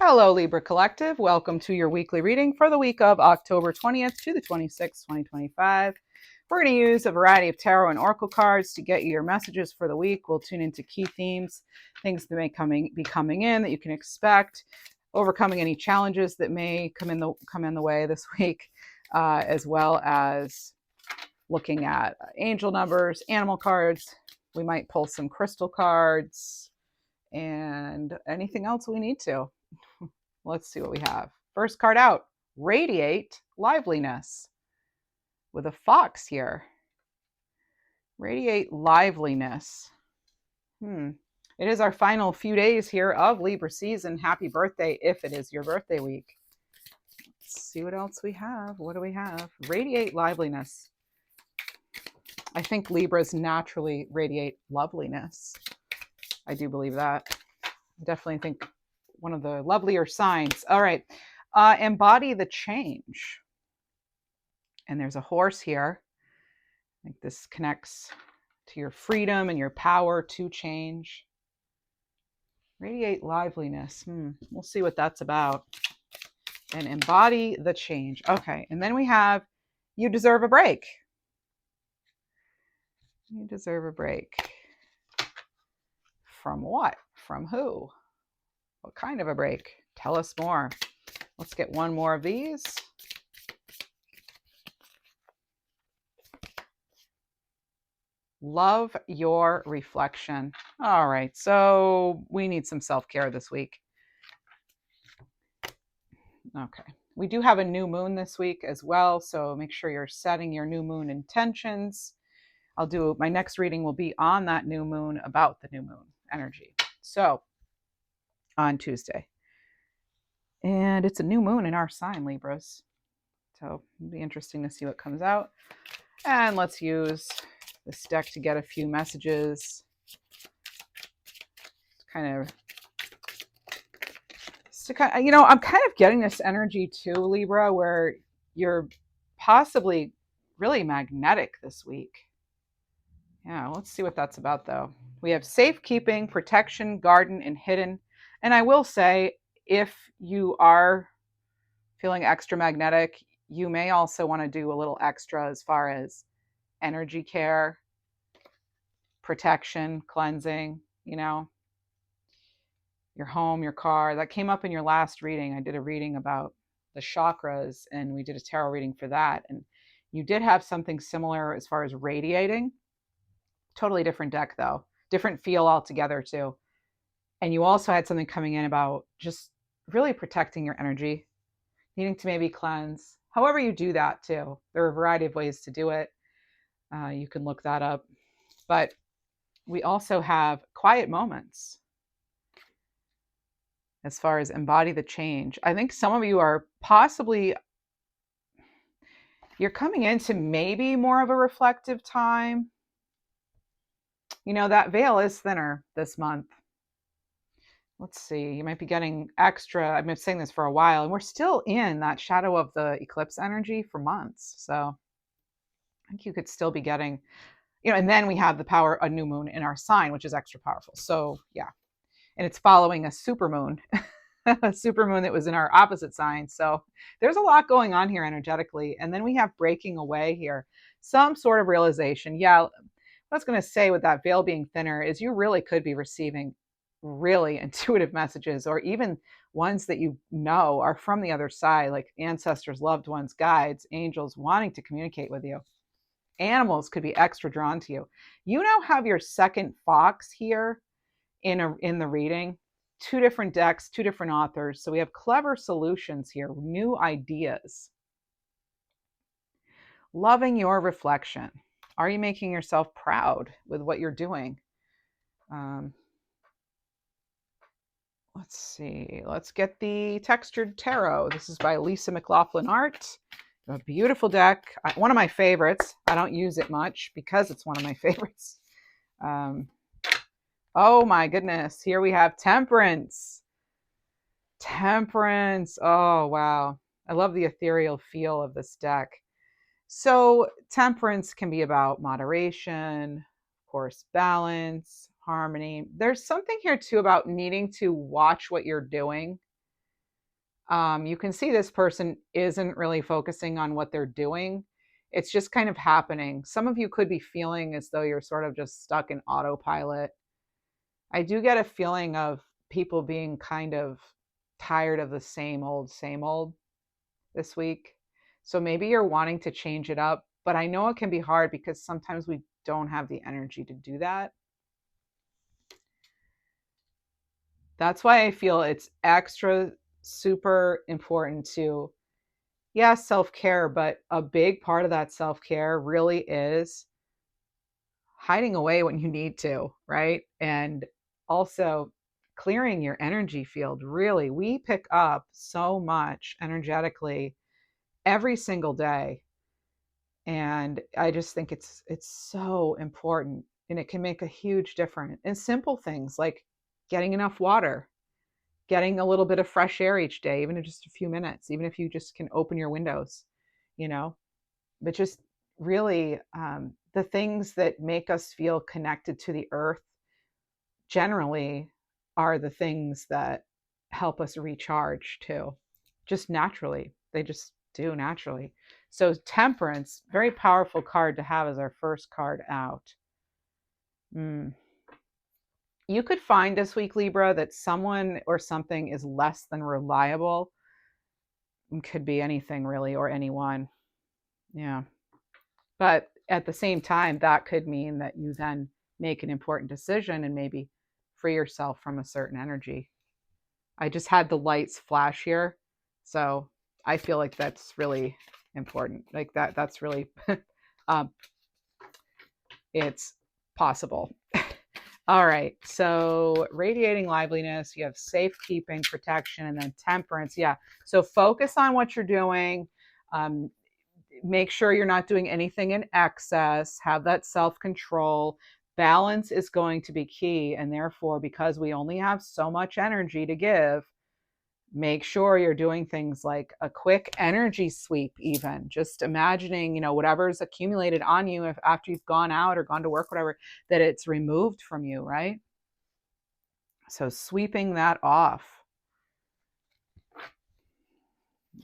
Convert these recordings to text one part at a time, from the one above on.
Hello, Libra Collective. Welcome to your weekly reading for the week of October 20th to the 26th, 2025. We're going to use a variety of tarot and oracle cards to get you your messages for the week. We'll tune into key themes, things that may be coming in that you can expect, overcoming any challenges that may come in the way this week, as well as looking at angel numbers, animal cards. We might pull some crystal cards and anything else we need to. Let's see what we have. First card out, Radiate Liveliness, with a fox here. Radiate Liveliness. It is our final few days here of Libra season. Happy birthday if it is your birthday week. Let's see what else we have. What do we have? Radiate Liveliness. I think Libras naturally radiate loveliness. I do believe that. I definitely think one of the lovelier signs. All right. Embody the change. And there's a horse here. I think this connects to your freedom and your power to change. Radiate liveliness. We'll see what that's about. And embody the change. Okay. And then we have you deserve a break. You deserve a break. From what? From who? What kind of a break? Tell us more. Let's get one more of these. Love your reflection. All right, so we need some self-care this week. Okay, we do have a new moon this week as well, so make sure you're setting your new moon intentions. My next reading will be on that new moon, about the new moon energy. So on Tuesday. And it's a new moon in our sign, Libras. So it'll be interesting to see what comes out. And let's use this deck to get a few messages. I'm kind of getting this energy too, Libra, where you're possibly really magnetic this week. Yeah, let's see what that's about, though. We have safekeeping, protection, garden, and hidden. And I will say, if you are feeling extra magnetic, you may also want to do a little extra as far as energy care, protection, cleansing, your home, your car. That came up in your last reading. I did a reading about the chakras, and we did a tarot reading for that. And you did have something similar as far as radiating. Totally different deck, though. Different feel altogether, too. And you also had something coming in about just really protecting your energy, needing to maybe cleanse. However you do that, too. There are a variety of ways to do it. You can look that up. But we also have quiet moments as far as embody the change. I think some of you are you're coming into maybe more of a reflective time. That veil is thinner this month. Let's see, you might be getting extra. I've been saying this for a while, and we're still in that shadow of the eclipse energy for months. So I think you could still be getting, and then we have the power, a new moon in our sign, which is extra powerful. So yeah, and it's following a supermoon, a supermoon that was in our opposite sign. So there's a lot going on here energetically. And then we have breaking away here, some sort of realization. Yeah, what I was going to say with that veil being thinner is you really could be receiving really intuitive messages, or even ones that are from the other side, like ancestors, loved ones, guides, angels wanting to communicate with you. Animals could be extra drawn to you. You now have your second fox here in the reading. Two different decks, two different authors. So we have clever solutions here, new ideas. Loving your reflection. Are you making yourself proud with what you're doing? Let's see. Let's get the textured tarot. This is by McLoughlin art. A beautiful deck. One of my favorites. I don't use it much because it's one of my favorites. Oh my goodness. Here we have Temperance. Temperance. Oh, wow. I love the ethereal feel of this deck. So Temperance can be about moderation, of course, balance, harmony. There's something here too about needing to watch what you're doing You can see this person isn't really focusing on what they're doing. It's just kind of happening. Some of you could be feeling as though you're sort of just stuck in autopilot. I do get a feeling of people being kind of tired of the same old this week. So maybe you're wanting to change it up, but I know it can be hard because sometimes we don't have the energy to do that. That's why I feel it's extra super important to, yeah, self-care, but a big part of that self-care really is hiding away when you need to, right? And also clearing your energy field. Really, we pick up so much energetically every single day. And I just think it's so important, and it can make a huge difference in simple things like getting enough water, getting a little bit of fresh air each day, even in just a few minutes, even if you just can open your windows, you know, but just really the things that make us feel connected to the earth generally are the things that help us recharge too, just naturally. They just do naturally. So temperance, very powerful card to have as our first card out. You could find this week, Libra, that someone or something is less than reliable. It could be anything really, or anyone. Yeah. But at the same time, that could mean that you then make an important decision and maybe free yourself from a certain energy. I just had the lights flash here. So I feel like that's really important. Like that's really, um, it's possible. All right. So radiating liveliness, you have safekeeping, protection, and then temperance. Yeah. So focus on what you're doing. Um, make sure you're not doing anything in excess. Have that self-control. Balance is going to be key. And therefore, because we only have so much energy to give, make sure you're doing things like a quick energy sweep, even just imagining, whatever's accumulated on you, if after you've gone out or gone to work, whatever, that it's removed from you, right? So sweeping that off.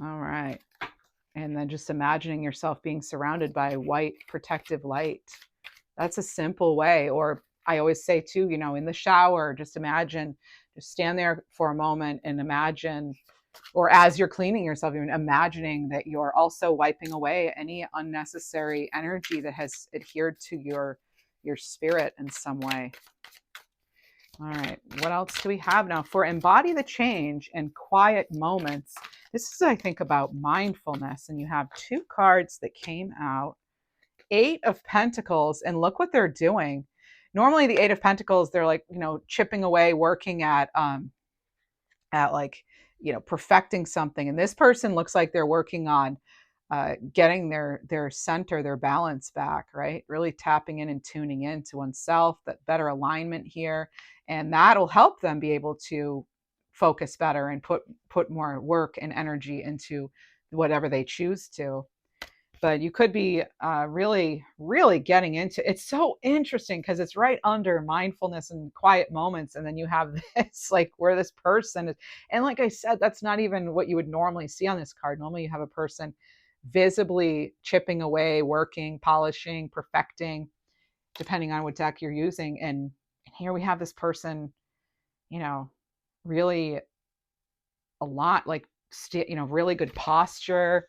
All right. And then just imagining yourself being surrounded by white protective light. That's a simple way. Or I always say too, in the shower, just imagine, just stand there for a moment and imagine, or as you're cleaning yourself, even imagining that you're also wiping away any unnecessary energy that has adhered to your spirit in some way. All right, what else do we have now? For embody the change and quiet moments, this is, I think, about mindfulness. And you have two cards that came out. 8 of Pentacles, and look what they're doing. Normally the 8 of Pentacles, they're like, chipping away, working at like, perfecting something. And this person looks like they're working on getting their center, their balance back, right? Really tapping in and tuning in to oneself, that better alignment here. And that'll help them be able to focus better and put more work and energy into whatever they choose to. But you could be really, really getting into it's so interesting because it's right under mindfulness and quiet moments. And then you have this, like, where this person is. And like I said, that's not even what you would normally see on this card. Normally you have a person visibly chipping away, working, polishing, perfecting, depending on what deck you're using. And here we have this person, really a lot, like, really good posture,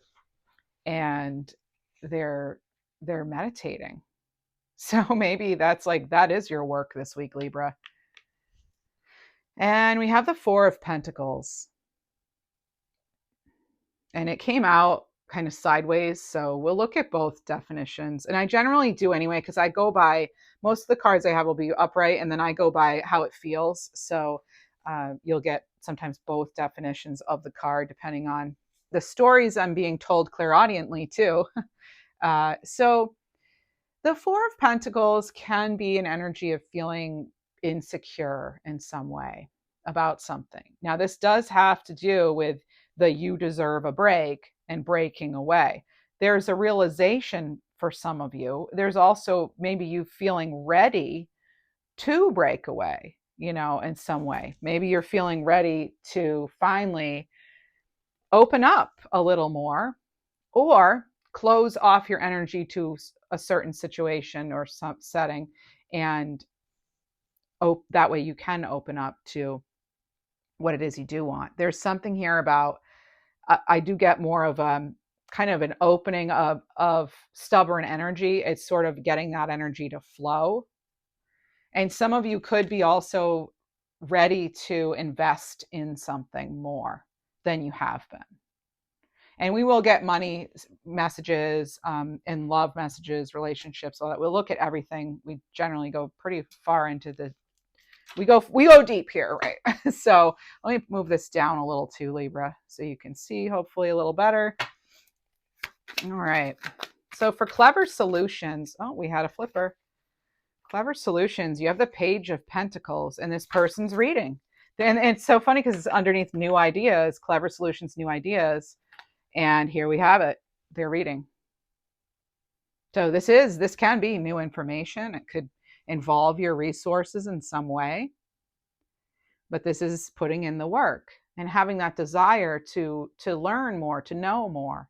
and they're meditating. So maybe that is your work this week, Libra. And we have the 4 of Pentacles. And it came out kind of sideways, so we'll look at both definitions. And I generally do anyway, because I go by, most of the cards I have will be upright, and then I go by how it feels. So you'll get sometimes both definitions of the card, depending on the stories I'm being told clairaudiently too. So the 4 of Pentacles can be an energy of feeling insecure in some way about something. Now, this does have to do with the you deserve a break and breaking away. There's a realization for some of you. There's also maybe you feeling ready to break away, in some way. Maybe you're feeling ready to finally open up a little more, or close off your energy to a certain situation or some setting, and that way you can open up to what it is you do want. There's something here about, I do get more of kind of an opening of stubborn energy. It's sort of getting that energy to flow. And some of you could be also ready to invest in something more than you have been. And we will get money messages, and love messages, relationships, all that. We'll look at everything. We generally go pretty far into we go deep here, right? So let me move this down a little too, Libra, so you can see hopefully a little better. All right. So for clever solutions, oh, we had a flipper. Clever solutions, you have the Page of Pentacles, and this person's reading. And it's so funny because it's underneath new ideas, clever solutions, new ideas. And here we have it. They're reading. So this can be new information. It could involve your resources in some way, but this is putting in the work and having that desire to learn more, to know more.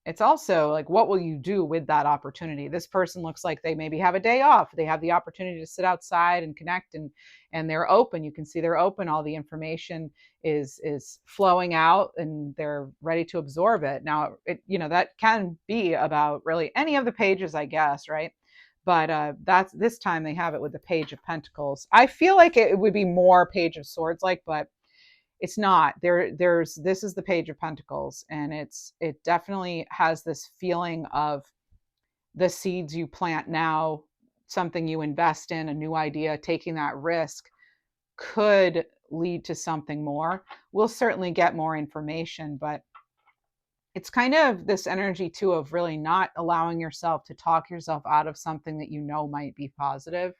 It's also like, what will you do with that opportunity? This person looks like they maybe have a day off. They have the opportunity to sit outside and connect, and they're open. You can see they're open. All the information is flowing out, and they're ready to absorb it. Now, that can be about really any of the pages, I guess, right? But that's this time they have it with the Page of Pentacles. I feel like it would be more Page of Swords like, but it's not. This is the Page of Pentacles, and it definitely has this feeling of the seeds you plant now, something you invest in, a new idea, taking that risk could lead to something more. We'll certainly get more information, but it's kind of this energy too of really not allowing yourself to talk yourself out of something that might be positive.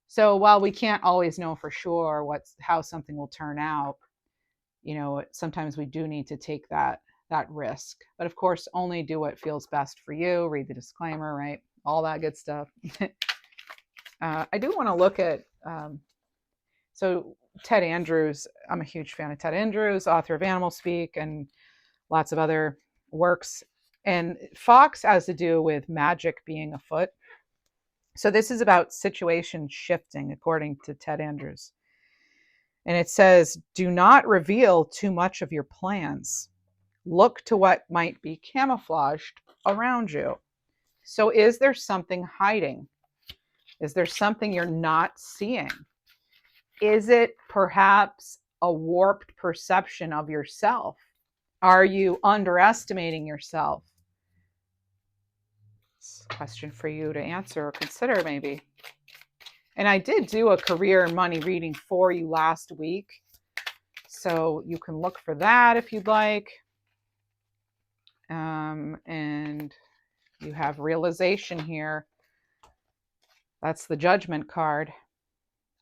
So while we can't always know for sure how something will turn out, sometimes we do need to take that risk. But of course, only do what feels best for you. Read the disclaimer, right? All that good stuff. I do want to look at, so Ted Andrews. I'm a huge fan of Ted Andrews, author of Animal Speak and lots of other works. And Fox has to do with magic being afoot. So this is about situation shifting, according to Ted Andrews. And it says, do not reveal too much of your plans. Look to what might be camouflaged around you. So is there something hiding? Is there something you're not seeing? Is it perhaps a warped perception of yourself? Are you underestimating yourself? It's a question for you to answer or consider, maybe. And I did do a career and money reading for you last week, so you can look for that if you'd like. And you have realization here. That's the Judgment card.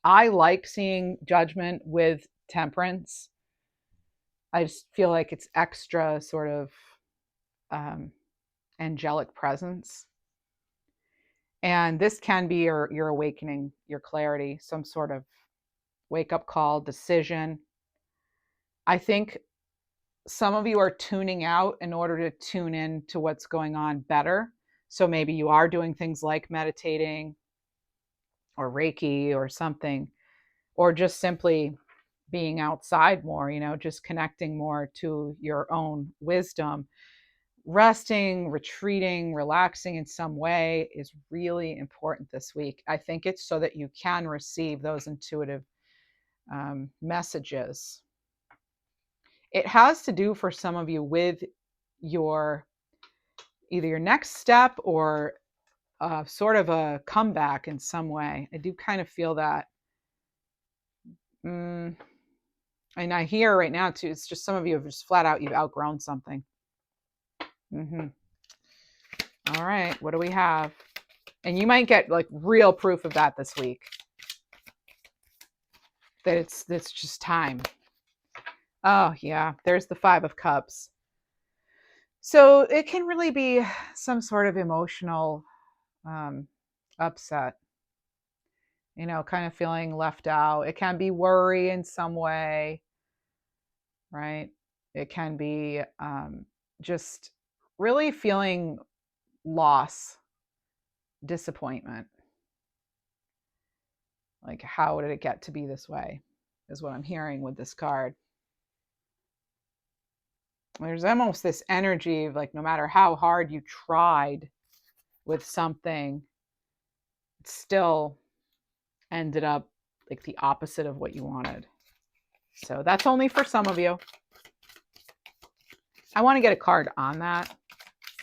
I like seeing Judgment with Temperance. I just feel like it's extra sort of angelic presence. And this can be your awakening, your clarity, some sort of wake-up call, decision. I think some of you are tuning out in order to tune in to what's going on better. So maybe you are doing things like meditating or Reiki or something, or just simply being outside more, just connecting more to your own wisdom. Resting, retreating, relaxing in some way is really important this week. I think it's so that you can receive those intuitive messages. It has to do for some of you with either your next step or sort of a comeback in some way. I do kind of feel that. And I hear right now too, it's just some of you have just flat out, you've outgrown something. All right, what do we have? And you might get like real proof of that this week. That it's just time. Oh yeah, there's the Five of Cups. So it can really be some sort of emotional upset. kind of feeling left out. It can be worry in some way, right? It can be just really feeling loss, disappointment. Like, how did it get to be this way? Is what I'm hearing with this card. There's almost this energy of like, no matter how hard you tried with something, it still ended up like the opposite of what you wanted. So that's only for some of you. I want to get a card on that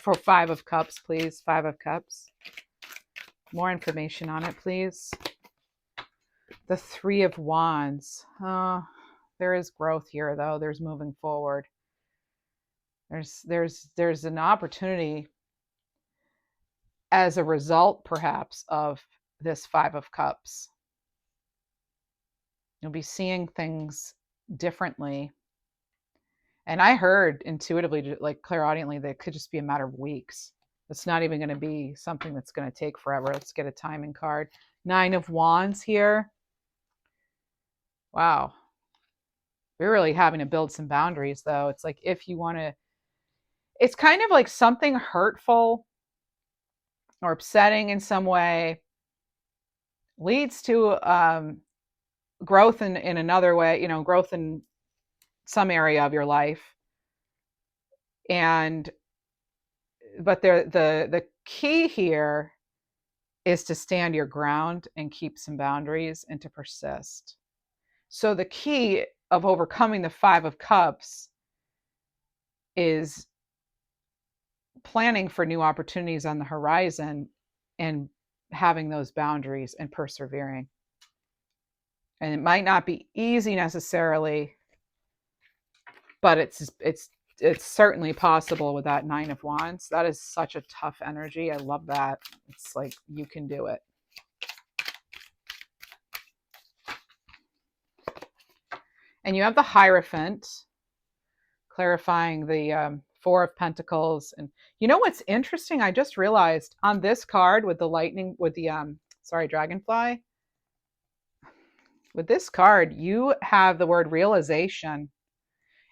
for 5 of Cups, please. 5 of Cups. More information on it, please. The 3 of Wands. There is growth here, though. There's moving forward. There's an opportunity as a result, perhaps, of this 5 of Cups. You'll be seeing things differently. And I heard intuitively, like clairaudiently, that it could just be a matter of weeks. It's not even going to be something that's going to take forever. Let's get a timing card. 9 of Wands here. Wow. We're really having to build some boundaries, though. It's like if you want to, it's kind of like something hurtful or upsetting in some way leads to growth in another way, growth in some area of your life. But the key here is to stand your ground and keep some boundaries and to persist. So the key of overcoming the 5 of Cups is planning for new opportunities on the horizon and having those boundaries and persevering. And it might not be easy necessarily, but it's certainly possible with that 9 of Wands. That is such a tough energy. I love that. It's like you can do it. And you have the Hierophant, clarifying the 4 of Pentacles. And you know what's interesting? I just realized on this card with the lightning, with the dragonfly. With this card, you have the word realization.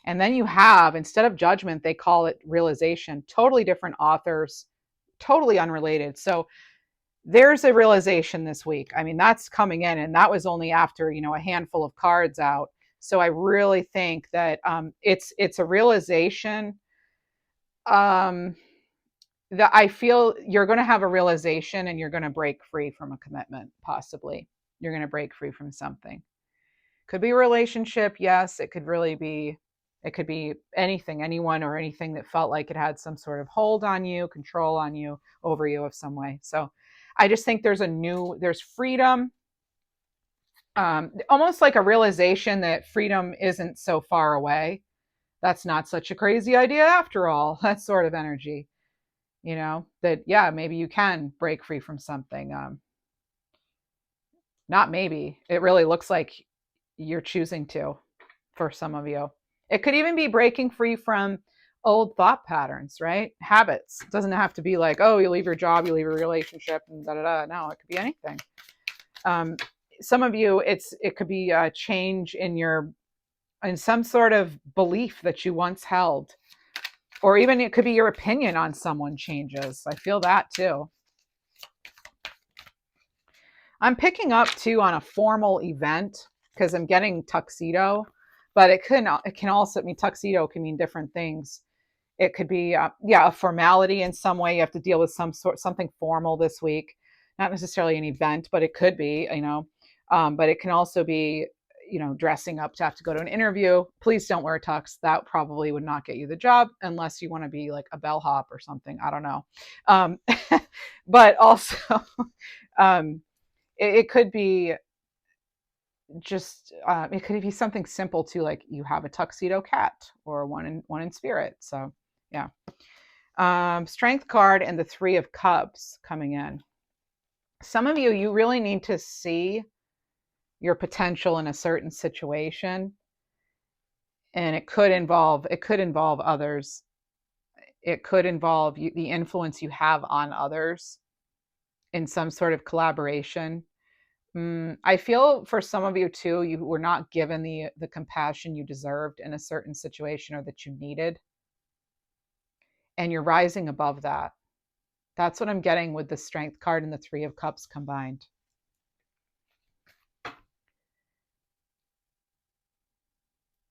And then you have, instead of judgment, they call it realization. Totally different authors, totally unrelated. So there's a realization this week. I mean, that's coming in, and that was only after, a handful of cards out. So I really think that it's a realization that I feel you're going to have a realization and you're going to break free from a commitment, possibly. You're going to break free from something. Could be a relationship, yes. It could be anything, anyone or anything that felt like it had some sort of hold on you, control on you, over you of some way. So I just think there's freedom, almost like a realization that freedom isn't so far away. That's not such a crazy idea after all. That sort of energy, that, yeah, maybe you can break free from something. Not maybe. It really looks like you're choosing to, for some of you. It could even be breaking free from old thought patterns, right? Habits. It doesn't have to be like, oh, you leave your job, you leave your relationship, and da-da-da. No, it could be anything. Some of you, it could be a change in some sort of belief that you once held. Or even it could be your opinion on someone changes. I feel that too. I'm picking up too on a formal event because I'm getting tuxedo, but it can also mean tuxedo can mean different things. It could be a formality in some way. You have to deal with something formal this week, not necessarily an event, but it could be, but it can also be, dressing up to have to go to an interview. Please don't wear a tux. That probably would not get you the job unless you want to be like a bellhop or something. I don't know. But also, it could be just it could be something simple too, like you have a tuxedo cat or one in spirit. So yeah. Strength card and the 3 of Cups coming in. Some of you really need to see your potential in a certain situation, and it could involve others. It could involve the influence you have on others in some sort of collaboration. I feel for some of you too, you were not given the compassion you deserved in a certain situation or that you needed, and you're rising above that. That's what I'm getting with the Strength card and the Three of Cups combined.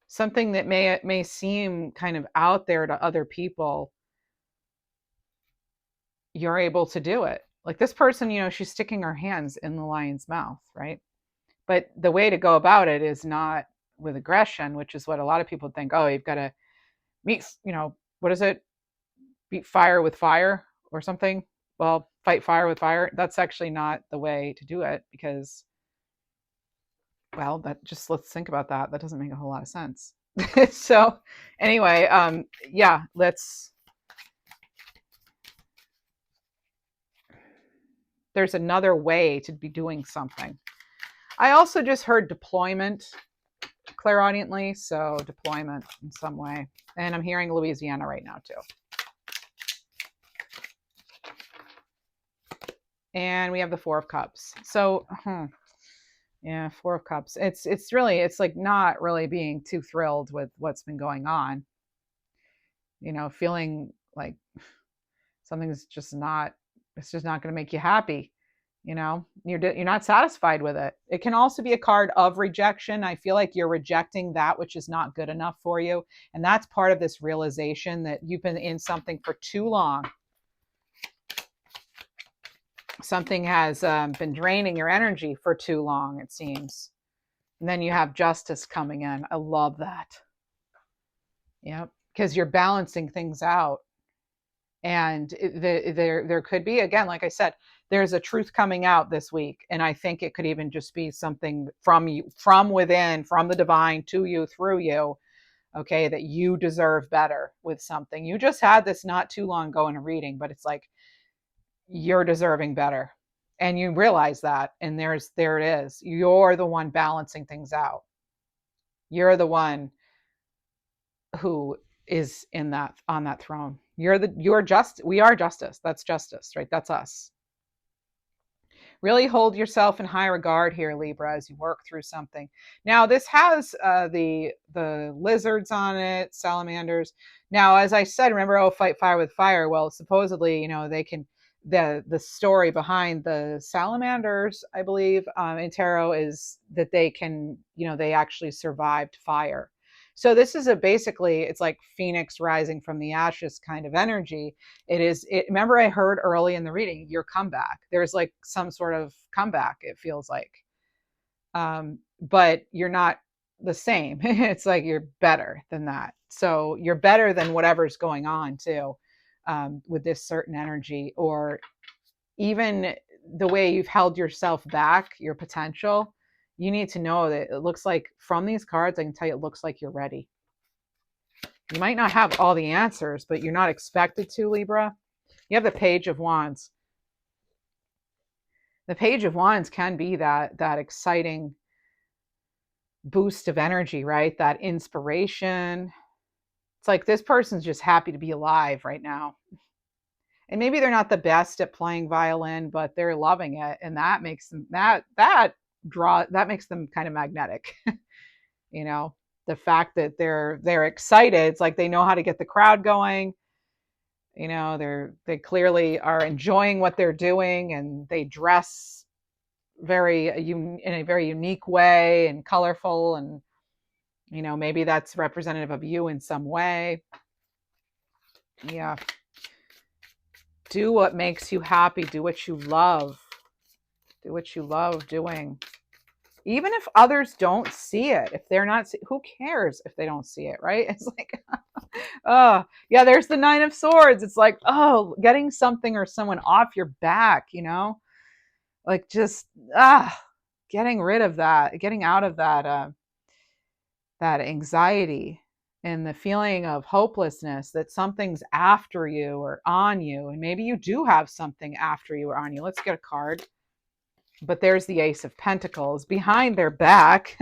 Something that may seem kind of out there to other people, you're able to do it. Like this person, she's sticking her hands in the lion's mouth, right? But the way to go about it is not with aggression, which is what a lot of people think. Oh, you've got to meet, what is it? Beat fire with fire or something. Well, fight fire with fire. That's actually not the way to do it because, well, let's think about that. That doesn't make a whole lot of sense. So anyway, yeah, there's another way to be doing something. I also just heard deployment clairaudiently, so deployment in some way. And I'm hearing Louisiana right now too. And we have the Four of Cups. So, yeah, Four of Cups. It's like not really being too thrilled with what's been going on. Feeling like something's just not going to make you happy. You're not satisfied with it. It can also be a card of rejection. I feel like you're rejecting that which is not good enough for you. And that's part of this realization that you've been in something for too long. Something has been draining your energy for too long, it seems. And then you have justice coming in. I love that. Yeah, because you're balancing things out. And there could be, again, like I said, there's a truth coming out this week. And I think it could even just be something from you, from within, from the divine to you, through you. Okay, that you deserve better with something. You just had this not too long ago in a reading, but it's like you're deserving better. And you realize that. And there it is. You're the one balancing things out. You're the one who is on that throne. We are justice. That's justice, right? That's us. Really hold yourself in high regard here, Libra, as you work through something. Now, this has the lizards on it, salamanders. Now, as I said, remember, fight fire with fire. Well, supposedly, they can. The story behind the salamanders, I believe, in tarot is that they can, they actually survived fire. So this is basically, it's like Phoenix rising from the ashes kind of energy. Remember I heard early in the reading, your comeback. There's like some sort of comeback, it feels like. But you're not the same. It's like you're better than that. So you're better than whatever's going on too, with this certain energy, or even the way you've held yourself back, your potential. You need to know that it looks like from these cards, I can tell you it looks like you're ready. You might not have all the answers, but you're not expected to, Libra. You have the Page of Wands. The Page of Wands can be that exciting boost of energy, right? That inspiration. It's like this person's just happy to be alive right now. And maybe they're not the best at playing violin, but they're loving it. And that makes them that makes them kind of magnetic. The fact that they're excited, it's like they know how to get the crowd going. They clearly are enjoying what they're doing, and they dress in a very unique way and colorful, and maybe that's representative of you in some way. Yeah. Do what makes you happy. Do what you love. Do what you love doing. Even if others don't see it, if they're not, who cares if they don't see it, right? It's like, oh, yeah, there's the Nine of Swords. It's like, oh, getting something or someone off your back, like just, getting rid of that, getting out of that anxiety and the feeling of hopelessness that something's after you or on you. And maybe you do have something after you or on you. Let's get a card. But there's the Ace of Pentacles. Behind their back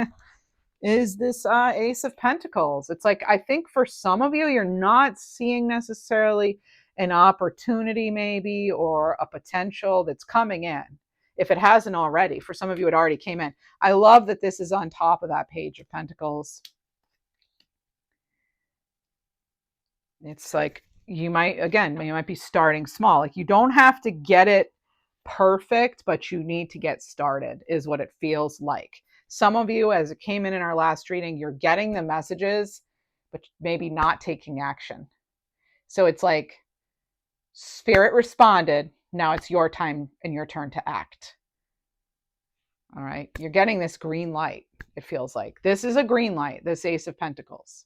is this Ace of Pentacles. It's like, I think for some of you, you're not seeing necessarily an opportunity maybe, or a potential that's coming in. if it hasn't already. For some of you, it already came in. I love that this is on top of that Page of Pentacles. It's like you might be starting small. Like you don't have to get it perfect, but you need to get started, is what it feels like. Some of you, as it came in our last reading, you're getting the messages, but maybe not taking action. So it's like Spirit responded. Now it's your time and your turn to act. All right. You're getting this green light. It feels like this is a green light, this Ace of Pentacles.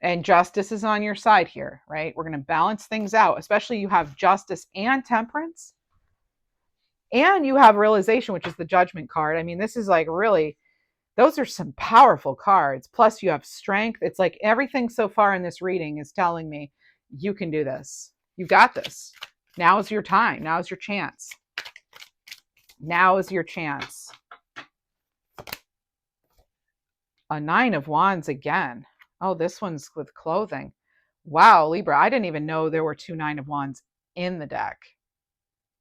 And justice is on your side here, right? We're going to balance things out, especially you have justice and temperance. And you have realization, which is the Judgment card. I mean, this is like really, those are some powerful cards. Plus you have strength. It's like everything so far in this reading is telling me you can do this. You got this. Now is your time. Now is your chance. Now is your chance. A Nine of Wands again. Oh, this one's with clothing. Wow, Libra, I didn't even know there were 2 Nine of Wands in the deck.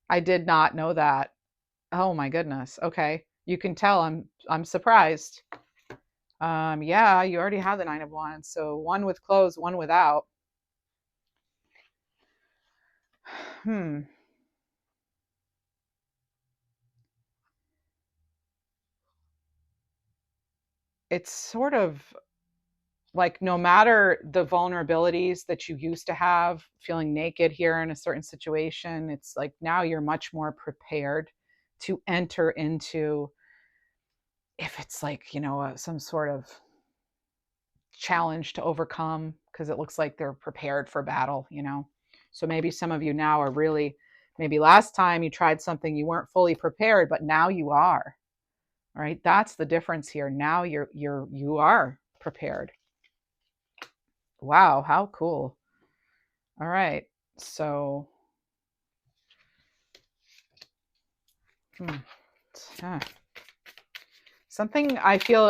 I did not know that. Oh my goodness. Okay. You can tell I'm surprised. Yeah, you already have the Nine of Wands. So one with clothes, one without. It's sort of like no matter the vulnerabilities that you used to have, feeling naked here in a certain situation, it's like now you're much more prepared to enter into, if it's like, some sort of challenge to overcome, because it looks like they're prepared for battle, So maybe some of you now are really, maybe last time you tried something, you weren't fully prepared, but now you are. All right, that's the difference here. Now you are prepared. Wow, how cool. All right, so something I feel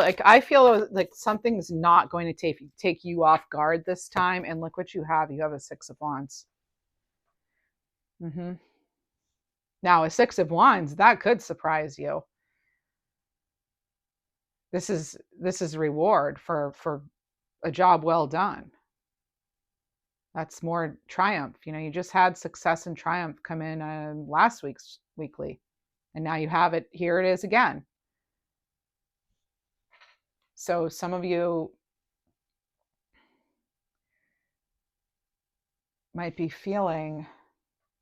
like something's not going to take you off guard this time. And look what you have. You have a Six of Wands. Now a Six of Wands, that could surprise you. This is reward for a job well done. That's more triumph. You just had success and triumph come in last week's weekly, and now you have it. Here it is again. So some of you might be feeling,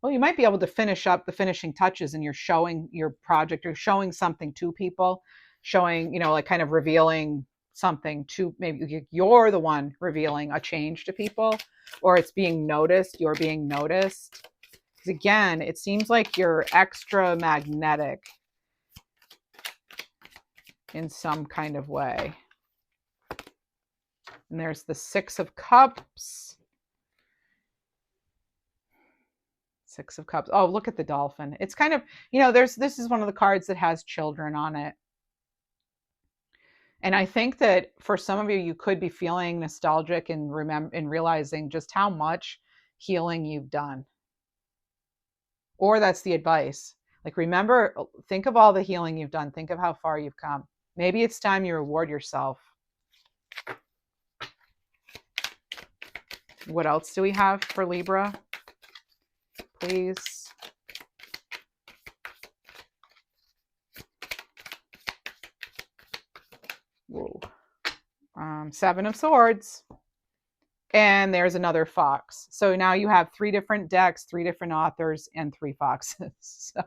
well, you might be able to finish up the finishing touches, and you're showing your project, or showing something to people, showing, like kind of revealing something to, maybe you're the one revealing a change to people, or it's being noticed, you're being noticed. Because again, it seems like you're extra magnetic in some kind of way. And there's the Six of Cups. Six of Cups. Oh, look at the dolphin. It's kind of, this is one of the cards that has children on it. And I think that for some of you, you could be feeling nostalgic and realizing just how much healing you've done. Or that's the advice. Like, remember, think of all the healing you've done. Think of how far you've come. Maybe it's time you reward yourself. What else do we have for Libra? Please. Whoa. Seven of Swords. And there's another fox. So now you have 3 different decks, 3 different authors, and 3 foxes. So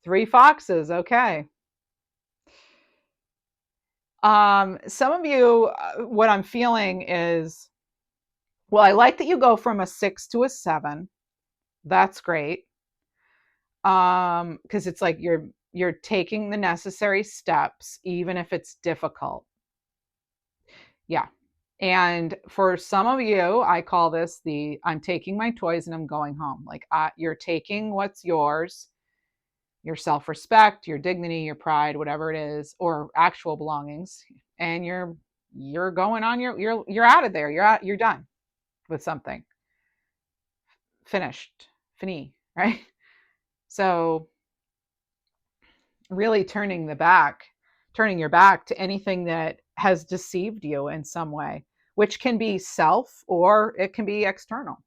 3 foxes. Okay. Some of you, what I'm feeling is, well, I like that you go from a 6 to a 7. That's great. Because it's like you're taking the necessary steps, even if it's difficult. Yeah. And for some of you, I call this I'm taking my toys and I'm going home. Like you're taking what's yours, your self-respect, your dignity, your pride, whatever it is, or actual belongings, and you're going on you're out of there. You're done with something. Finished. Fini, right? So really turning your back to anything that has deceived you in some way, which can be self or it can be external.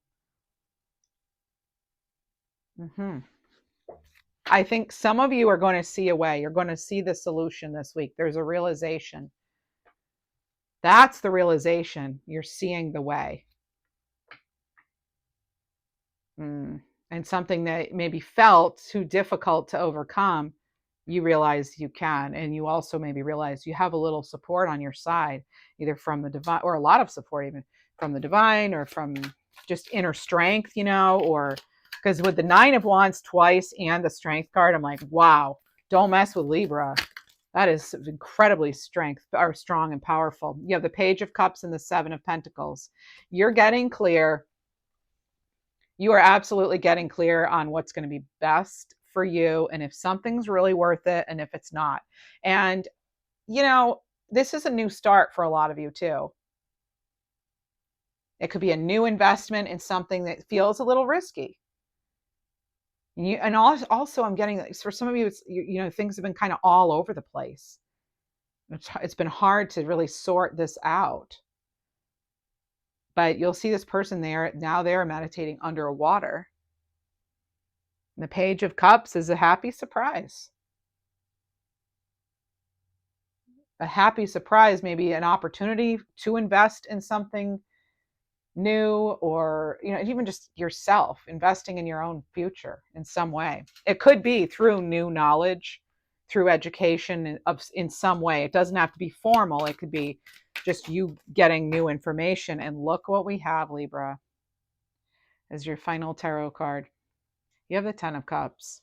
I think some of you are going to see a way. You're going to see the solution this week. There's a realization. That's the realization. You're seeing the way. And something that maybe felt too difficult to overcome, you realize you can. And you also maybe realize you have a little support on your side, either from the divine, or a lot of support even from the divine, or from just inner strength, or because with the 9 of Wands twice and the strength card, I'm like, wow, don't mess with Libra. That is incredibly strong and powerful. You have the Page of Cups and the 7 of Pentacles. You're getting clear. You are absolutely getting clear on what's going to be best for you, and if something's really worth it and if it's not. And, this is a new start for a lot of you too. It could be a new investment in something that feels a little risky. And also I'm getting, for some of you, it's, things have been kind of all over the place. It's been hard to really sort this out. But you'll see this person there, now they're meditating under water. And the Page of Cups is a happy surprise. A happy surprise, maybe an opportunity to invest in something new, or even just yourself investing in your own future in some way. It could be through new knowledge, through education in some way. It doesn't have to be formal. It could be just you getting new information. And look what we have, Libra, as your final tarot card. You have the 10 of Cups,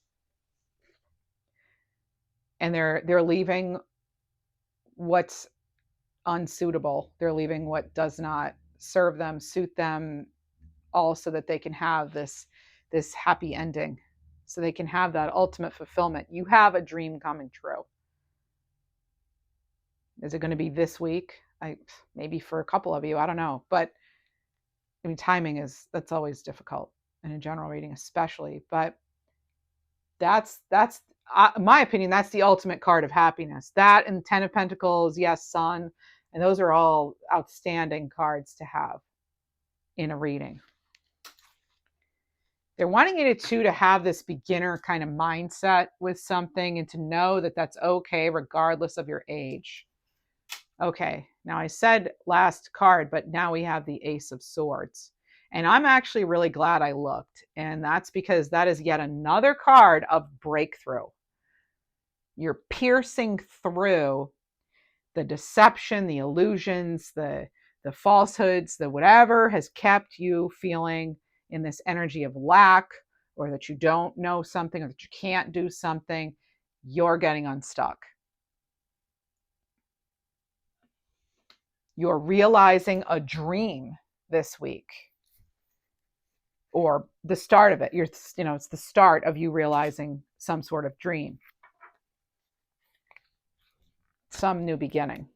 and they're leaving what's unsuitable. They're leaving what does not serve them, suit them, all so that they can have this happy ending, so they can have that ultimate fulfillment. You have a dream coming true. Is it going to be this week? Maybe for a couple of you, I don't know. But I mean, that's always difficult in a general reading, especially. But that's my opinion. That's the ultimate card of happiness. That and 10 of Pentacles, yes, Sun, and those are all outstanding cards to have in a reading. They're wanting you to have this beginner kind of mindset with something, and to know that that's okay regardless of your age. Okay, now I said last card, but now we have the Ace of Swords. And I'm actually really glad I looked. And that's because that is yet another card of breakthrough. You're piercing through the deception, the illusions, the falsehoods, the whatever has kept you feeling in this energy of lack, or that you don't know something, or that you can't do something. You're getting unstuck. You're realizing a dream this week, or the start of it. It's the start of you realizing some sort of dream, some new beginning.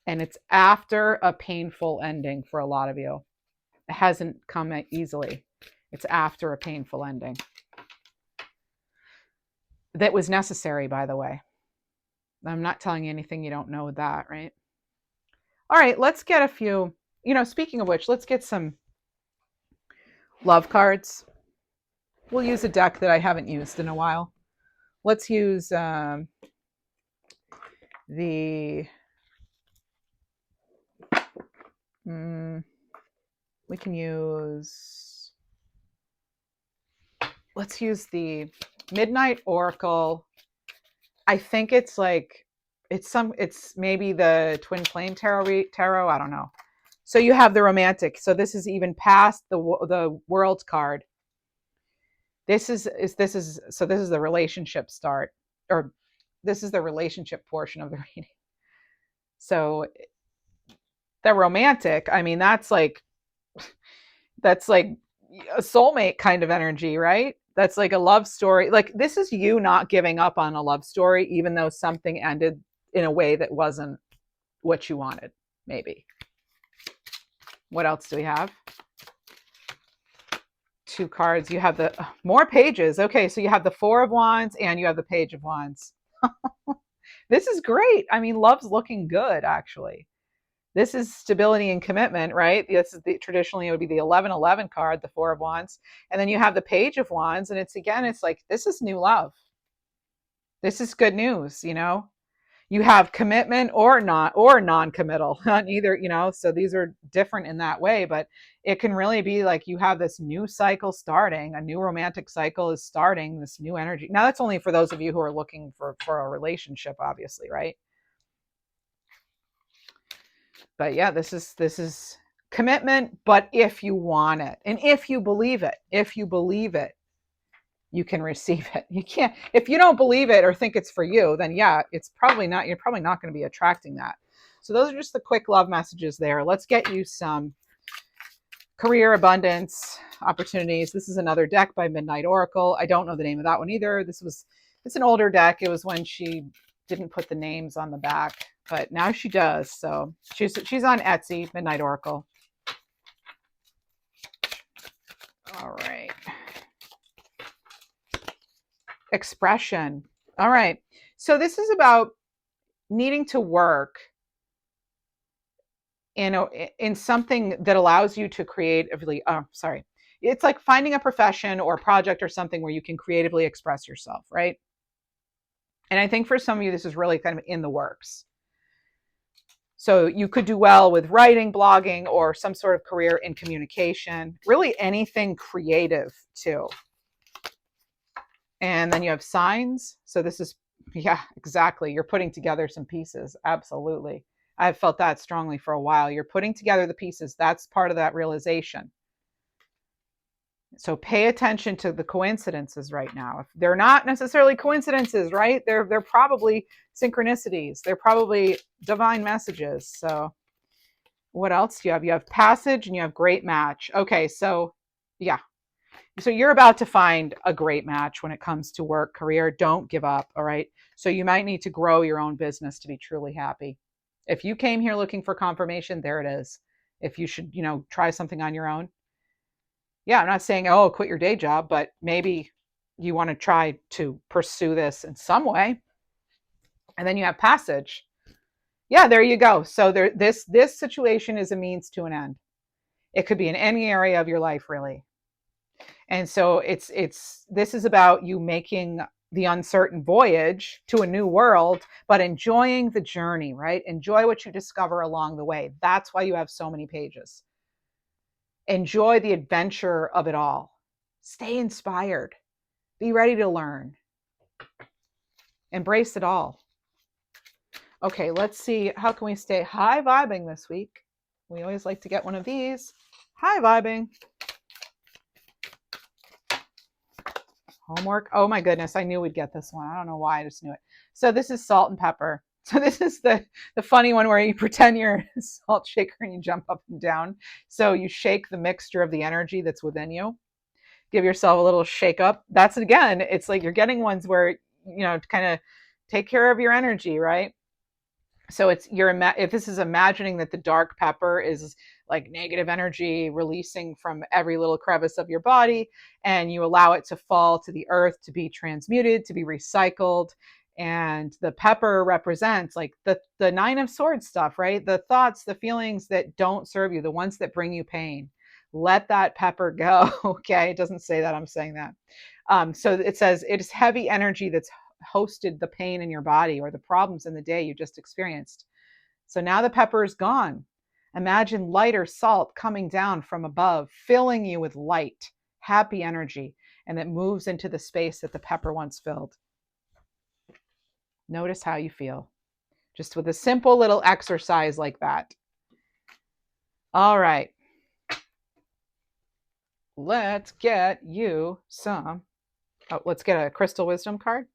And it's after a painful ending for a lot of you. It hasn't come easily. It's after a painful ending. That was necessary, by the way. I'm not telling you anything you don't know with that, right? All right, let's get a few, speaking of which, let's get some love cards. We'll use a deck that I haven't used in a while. Let's use let's use the Midnight Oracle. I think it's maybe the Twin Flame Tarot. I don't know. So you have the romantic. So this is even past the World card. This is the relationship start, or this is the relationship portion of the reading. So the romantic, I mean, that's like a soulmate kind of energy, right? That's like a love story. Like, this is you not giving up on a love story, even though something ended in a way that wasn't what you wanted, maybe. What else do we have? 2 cards. You have the more pages. Okay, so you have the 4 of Wands and you have the Page of Wands. This is great. I mean, love's looking good, actually. This is stability and commitment, right? This is traditionally it would be the 11-11 card, the 4 of Wands. And then you have the Page of Wands. And it's again, it's like, this is new love. This is good news, you know? You have commitment or not, or non-committal, not either, you know, so these are different in that way, but it can really be like you have this new cycle starting, a new romantic cycle is starting, this new energy. Now that's only for those of you who are looking for a relationship, obviously, right? But yeah, this is commitment, but if you want it and if you believe it, you can receive it. You can't, if you don't believe it or think it's for you, then yeah, it's probably not, you're probably not going to be attracting that. So those are just the quick love messages there. Let's get you some career abundance opportunities. This is another deck by Midnight Oracle. I don't know the name of that one either. It's an older deck. It was when she didn't put the names on the back, but now she does. So she's on Etsy, Midnight Oracle. All right. Expression. All right. So this is about needing to work in something that allows you to creatively, it's like finding a profession or project or something where you can creatively express yourself, right? And I think for some of you, this is really kind of in the works. So you could do well with writing, blogging, or some sort of career in communication, really anything creative too. And then you have signs. So this is, yeah, exactly. You're putting together some pieces. Absolutely. I've felt that strongly for a while. You're putting together the pieces. That's part of that realization. So pay attention to the coincidences right now. If they're not necessarily coincidences, right? They're probably synchronicities. They're probably divine messages. So what else do you have? You have passage and you have great match. Okay, so yeah. So you're about to find a great match when it comes to work, career. Don't give up, all right? So you might need to grow your own business to be truly happy. If you came here looking for confirmation, there it is. If you should, try something on your own. Yeah, I'm not saying, oh, quit your day job, but maybe you want to try to pursue this in some way. And then you have passage. Yeah, there you go. So this situation is a means to an end. It could be in any area of your life, really. And so this is about you making the uncertain voyage to a new world, but enjoying the journey, right? Enjoy what you discover along the way. That's why you have so many pages. Enjoy the adventure of it all. Stay inspired. Be ready to learn. Embrace it all. Okay, let's see. How can we stay high vibing this week? We always like to get one of these. High vibing. Homework. Oh my goodness, I knew we'd get this one. I don't know why, I just knew it. So this is salt and pepper. So this is the funny one where you pretend you're a salt shaker and you jump up and down. So you shake the mixture of the energy that's within you. Give yourself a little shake up. That's, again, it's like you're getting ones where, kind of take care of your energy, right? So if this is imagining that the dark pepper is like negative energy releasing from every little crevice of your body, and you allow it to fall to the earth, to be transmuted, to be recycled. And the pepper represents like the 9 of Swords stuff, right? The thoughts, the feelings that don't serve you, the ones that bring you pain. Let that pepper go. Okay, it doesn't say that, I'm saying that. So it says it is heavy energy that's hosted the pain in your body or the problems in the day you just experienced. So now the pepper is gone. Imagine lighter salt coming down from above, filling you with light, happy energy, and it moves into the space that the pepper once filled. Notice how you feel, just with a simple little exercise like that. All right. Let's get you some. Let's get a crystal wisdom card.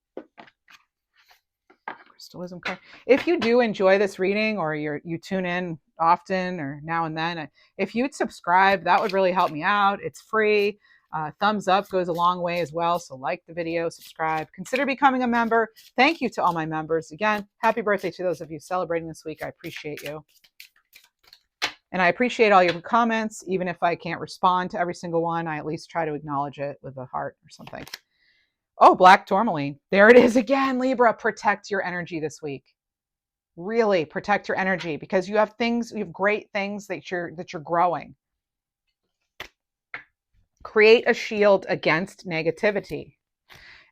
Crystal wisdom card. If you do enjoy this reading, or you tune in often or now and then, if you'd subscribe, that would really help me out. It's free. Thumbs up goes a long way as well. So like the video, subscribe, consider becoming a member. Thank you to all my members. Again, happy birthday to those of you celebrating this week. I appreciate you. And I appreciate all your comments. Even if I can't respond to every single one, I at least try to acknowledge it with a heart or something. Oh, black tourmaline. There it is again, Libra. Protect your energy this week. Really protect your energy, because you have things, you have great things that you're growing. Create a shield against negativity.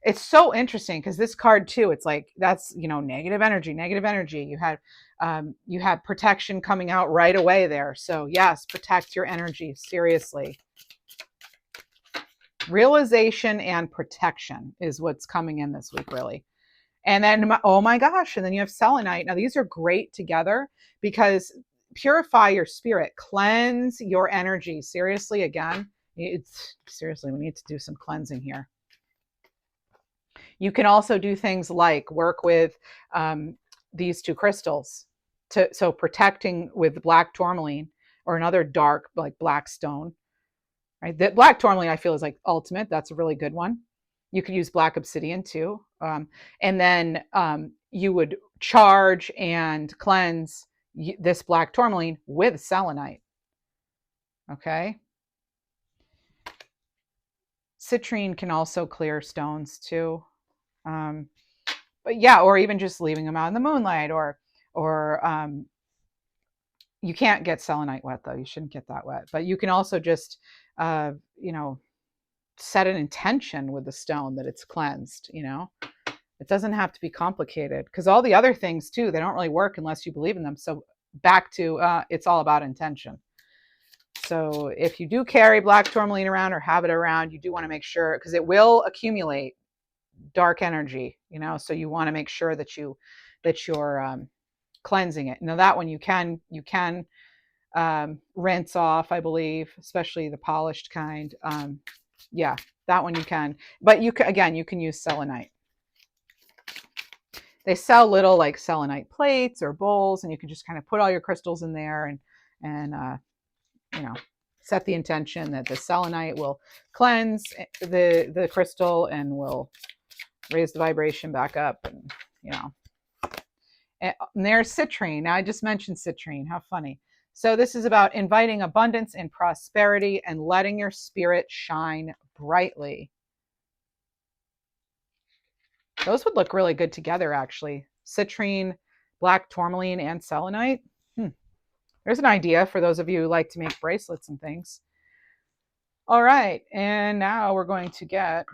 It's so interesting because this card too, it's like, that's, negative energy. You have protection coming out right away there. So yes, protect your energy, seriously. Realization and protection is what's coming in this week, really. And then, oh my gosh, and then you have selenite. Now these are great together because purify your spirit, cleanse your energy. Seriously, again, seriously, we need to do some cleansing here. You can also do things like work with these two crystals. So protecting with black tourmaline or another dark, like black stone, right? The black tourmaline, I feel, is like ultimate. That's a really good one. You could use black obsidian too. And then you would charge and cleanse this black tourmaline with selenite. Okay. Citrine can also clear stones too. But yeah, or even just leaving them out in the moonlight, or you can't get selenite wet though. You shouldn't get that wet. But you can also just, set an intention with the stone that it's cleansed. It doesn't have to be complicated, because all the other things too, they don't really work unless you believe in them. So back to it's all about intention. So if you do carry black tourmaline around or have it around, you do want to make sure, because it will accumulate dark energy, so you want to make sure that you're cleansing it. Now that one you can rinse off, I believe, especially the polished kind. Yeah, that one you can, but you can use selenite. They sell little like selenite plates or bowls, and you can just kind of put all your crystals in there and set the intention that the selenite will cleanse the crystal and will raise the vibration back up. And there's citrine. Now I just mentioned citrine. How funny. So this is about inviting abundance and prosperity and letting your spirit shine brightly. Those would look really good together, actually. Citrine, black tourmaline, and selenite. There's an idea for those of you who like to make bracelets and things. All right, and now we're going to get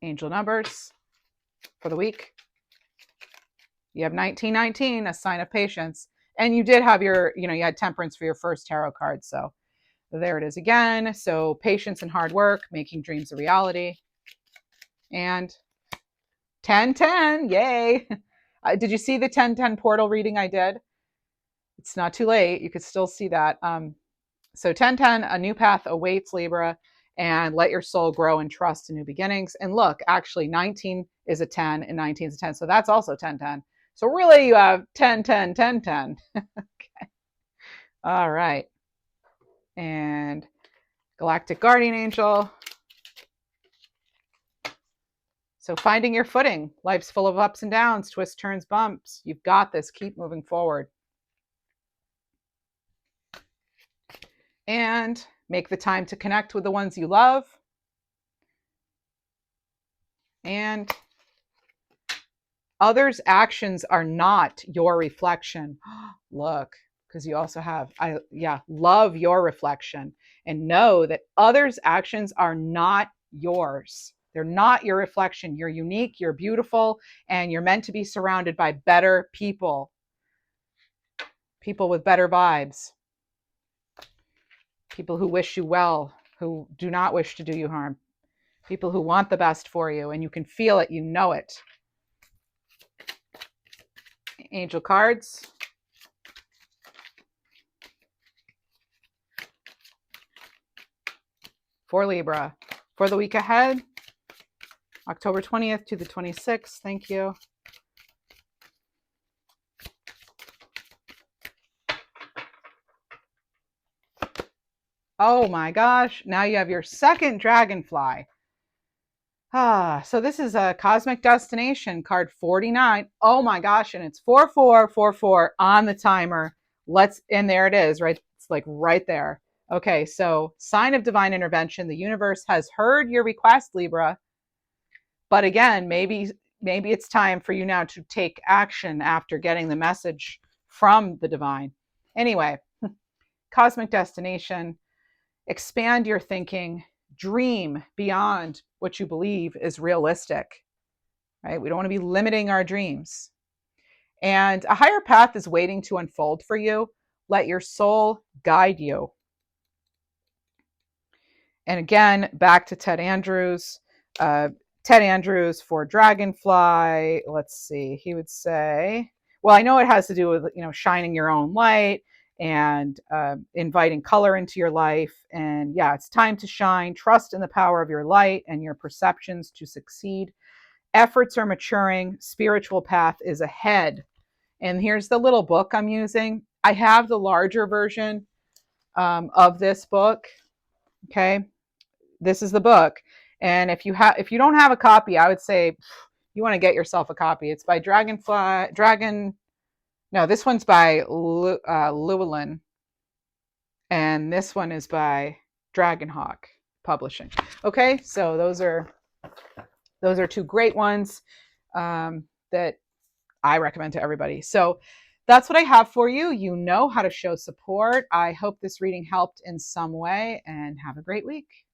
angel numbers for the week. You have 1919, a sign of patience. And you did have you had temperance for your first tarot card. So there it is again. So patience and hard work, making dreams a reality. And 1010, yay. Did you see the 1010 portal reading I did? It's not too late. You could still see that. So 1010, a new path awaits, Libra, and let your soul grow and trust in new beginnings. And look, actually 19 is a 10 and 19 is a 10. So that's also 1010. So really you have 10, 10, 10, 10. Okay. All right. And Galactic Guardian Angel. So finding your footing. Life's full of ups and downs, twists, turns, bumps. You've got this. Keep moving forward. And make the time to connect with the ones you love. And others' actions are not your reflection. Look, because you also have, love your reflection and know that others' actions are not yours. They're not your reflection. You're unique, you're beautiful, and you're meant to be surrounded by better people. People with better vibes. People who wish you well, who do not wish to do you harm. People who want the best for you, and you can feel it, you know it. Angel cards. For Libra. For the week ahead, October 20th to the 26th. Thank you. Oh my gosh. Now you have your second dragonfly. So this is a Cosmic Destination card 49. Oh my gosh, and it's 4444 on the timer. And there it is, right? It's like right there. Okay, so sign of divine intervention. The universe has heard your request, Libra. But again, maybe it's time for you now to take action after getting the message from the divine. Anyway, Cosmic Destination, expand your thinking, dream beyond what you believe is realistic, right? We don't want to be limiting our dreams. And a higher path is waiting to unfold for you. Let your soul guide you. And again, back to Ted Andrews. Ted Andrews for Dragonfly. Let's see. He would say, well, I know it has to do with, shining your own light and inviting color into your life. And yeah, it's time to shine. Trust in the power of your light and your perceptions to succeed. Efforts are maturing. Spiritual path is ahead. And here's the little book I'm using. I have the larger version of this book. Okay. This is the book. And if you don't have a copy, I would say you want to get yourself a copy. It's by this one's by Llewellyn, and this one is by Dragonhawk Publishing. Okay, so those are two great ones that I recommend to everybody. So that's what I have for you. You know how to show support. I hope this reading helped in some way, and have a great week.